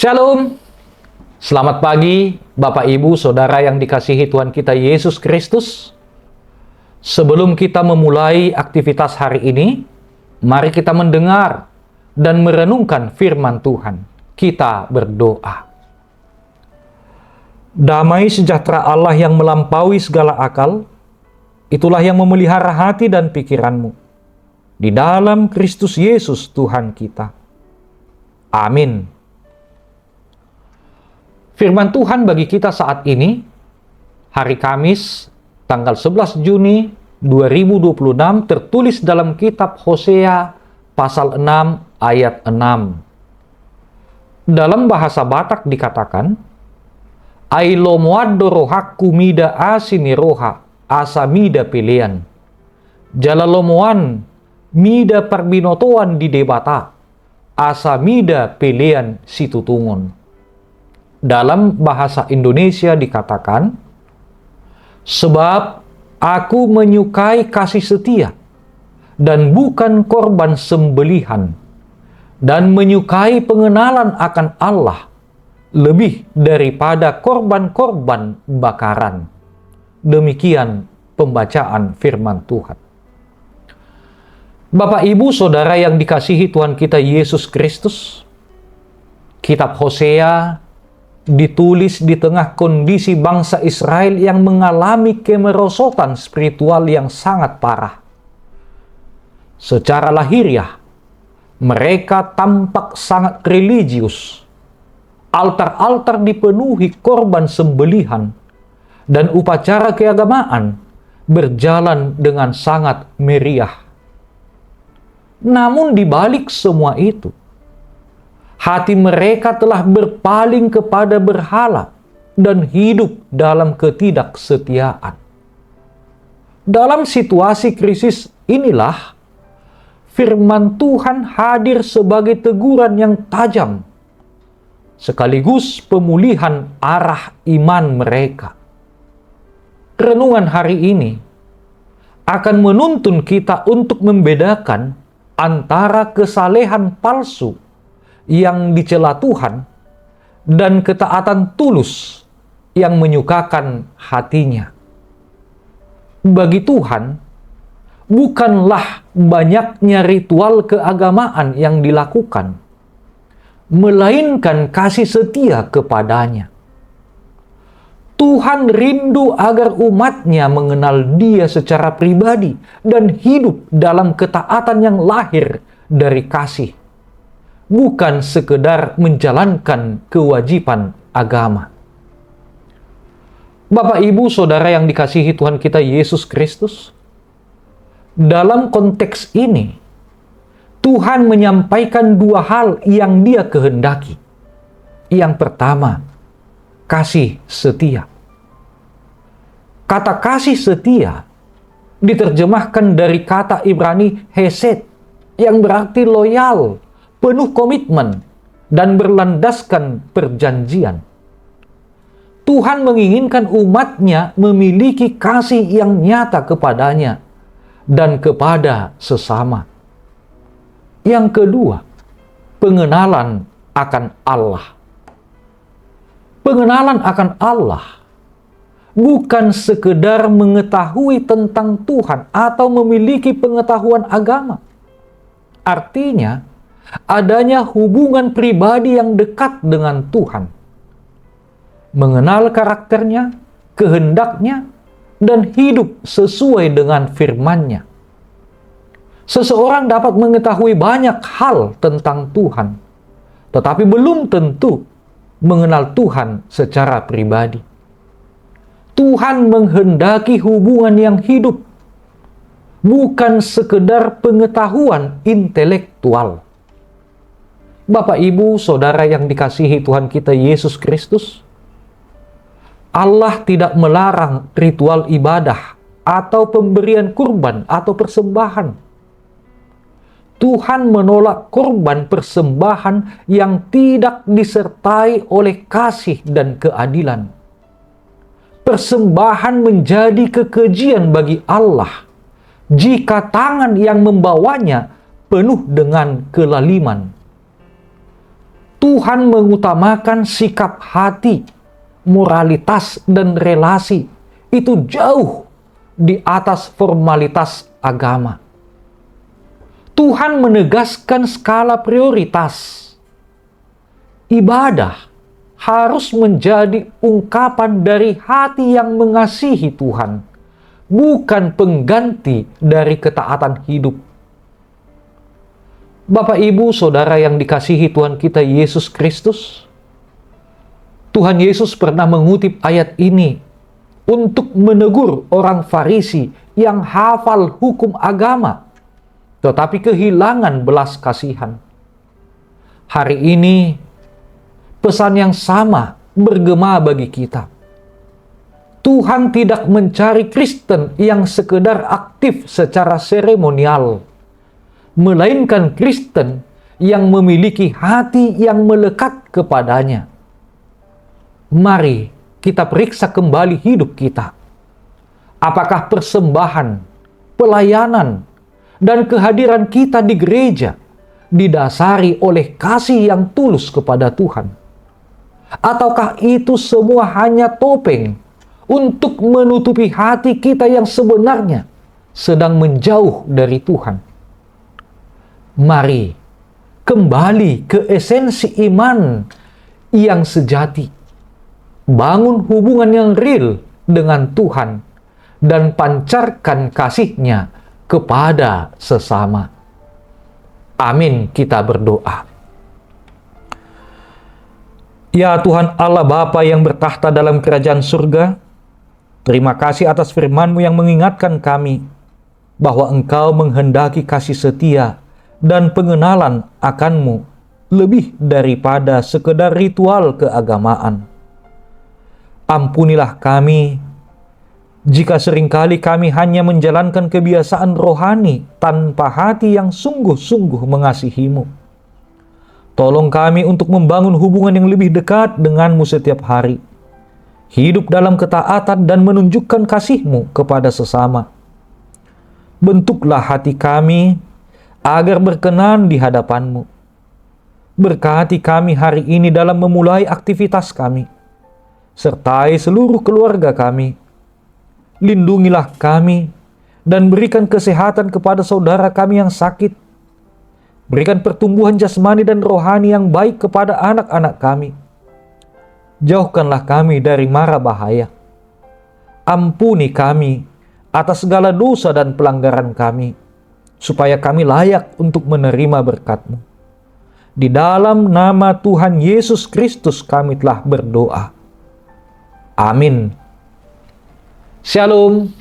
Shalom, selamat pagi Bapak Ibu Saudara yang dikasihi Tuhan kita Yesus Kristus. Sebelum kita memulai aktivitas hari ini, mari kita mendengar dan merenungkan firman Tuhan. Kita berdoa. Damai sejahtera Allah yang melampaui segala akal, itulah yang memelihara hati dan pikiranmu di dalam Kristus Yesus Tuhan kita. Amin. Firman Tuhan bagi kita saat ini, hari Kamis, tanggal 11 Juni 2026, tertulis dalam kitab Hosea pasal 6 ayat 6. Dalam bahasa Batak dikatakan, Ailomoado rohaku mida asini roha, asa mida pilihan. Jalalomoan mida perbinotoan di debata, asa mida pilihan situtungun. Dalam bahasa Indonesia dikatakan, sebab aku menyukai kasih setia dan bukan korban sembelihan, dan menyukai pengenalan akan Allah lebih daripada korban-korban bakaran. Demikian pembacaan firman Tuhan. Bapak, Ibu, Saudara yang dikasihi Tuhan kita Yesus Kristus, kitab Hosea ditulis di tengah kondisi bangsa Israel yang mengalami kemerosotan spiritual yang sangat parah. Secara lahiriah, mereka tampak sangat religius. Altar-altar dipenuhi korban sembelihan, dan upacara keagamaan berjalan dengan sangat meriah. Namun di balik semua itu, hati mereka telah berpaling kepada berhala dan hidup dalam ketidaksetiaan. Dalam situasi krisis inilah, firman Tuhan hadir sebagai teguran yang tajam, sekaligus pemulihan arah iman mereka. Renungan hari ini akan menuntun kita untuk membedakan antara kesalehan palsu yang dicela Tuhan dan ketaatan tulus yang menyukakan hatinya. Bagi Tuhan, bukanlah banyaknya ritual keagamaan yang dilakukan, melainkan kasih setia kepadanya. Tuhan rindu agar umatnya mengenal Dia secara pribadi dan hidup dalam ketaatan yang lahir dari kasih, bukan sekedar menjalankan kewajiban agama. Bapak, Ibu, Saudara yang dikasihi Tuhan kita Yesus Kristus, dalam konteks ini, Tuhan menyampaikan dua hal yang Dia kehendaki. Yang pertama, kasih setia. Kata kasih setia diterjemahkan dari kata Ibrani hesed, yang berarti loyal, penuh komitmen, dan berlandaskan perjanjian. Tuhan menginginkan umatnya memiliki kasih yang nyata kepadanya dan kepada sesama. Yang kedua, pengenalan akan Allah. Pengenalan akan Allah bukan sekedar mengetahui tentang Tuhan atau memiliki pengetahuan agama. Artinya, adanya hubungan pribadi yang dekat dengan Tuhan. Mengenal karakternya, kehendaknya, dan hidup sesuai dengan firman-Nya. Seseorang dapat mengetahui banyak hal tentang Tuhan, tetapi belum tentu mengenal Tuhan secara pribadi. Tuhan menghendaki hubungan yang hidup, bukan sekedar pengetahuan intelektual. Bapak, Ibu, Saudara yang dikasihi Tuhan kita Yesus Kristus, Allah tidak melarang ritual ibadah atau pemberian kurban atau persembahan. Tuhan menolak korban persembahan yang tidak disertai oleh kasih dan keadilan. Persembahan menjadi kekejian bagi Allah jika tangan yang membawanya penuh dengan kelaliman. Tuhan mengutamakan sikap hati, moralitas, dan relasi. Itu jauh di atas formalitas agama. Tuhan menegaskan skala prioritas. Ibadah harus menjadi ungkapan dari hati yang mengasihi Tuhan, bukan pengganti dari ketaatan hidup. Bapak, Ibu, Saudara yang dikasihi Tuhan kita Yesus Kristus, Tuhan Yesus pernah mengutip ayat ini untuk menegur orang Farisi yang hafal hukum agama, tetapi kehilangan belas kasihan. Hari ini, pesan yang sama bergema bagi kita. Tuhan tidak mencari Kristen yang sekedar aktif secara seremonial, melainkan Kristen yang memiliki hati yang melekat kepadanya. Mari kita periksa kembali hidup kita. Apakah persembahan, pelayanan, dan kehadiran kita di gereja didasari oleh kasih yang tulus kepada Tuhan? Ataukah itu semua hanya topeng untuk menutupi hati kita yang sebenarnya sedang menjauh dari Tuhan? Mari kembali ke esensi iman yang sejati. Bangun hubungan yang real dengan Tuhan dan pancarkan kasih-Nya kepada sesama. Amin, kita berdoa. Ya Tuhan Allah Bapa yang bertahta dalam kerajaan surga, terima kasih atas firman-Mu yang mengingatkan kami bahwa Engkau menghendaki kasih setia dan pengenalan akan-Mu lebih daripada sekedar ritual keagamaan. Ampunilah kami jika seringkali kami hanya menjalankan kebiasaan rohani tanpa hati yang sungguh-sungguh mengasihi-Mu. Tolong kami untuk membangun hubungan yang lebih dekat dengan-Mu setiap hari. Hidup dalam ketaatan dan menunjukkan kasih-Mu kepada sesama. Bentuklah hati kami agar berkenan di hadapan-Mu. Berkati kami hari ini dalam memulai aktivitas kami. Sertai seluruh keluarga kami. Lindungilah kami dan berikan kesehatan kepada saudara kami yang sakit. Berikan pertumbuhan jasmani dan rohani yang baik kepada anak-anak kami. Jauhkanlah kami dari mara bahaya. Ampuni kami atas segala dosa dan pelanggaran kami, supaya kami layak untuk menerima berkat-Mu. Di dalam nama Tuhan Yesus Kristus kami telah berdoa. Amin. Shalom.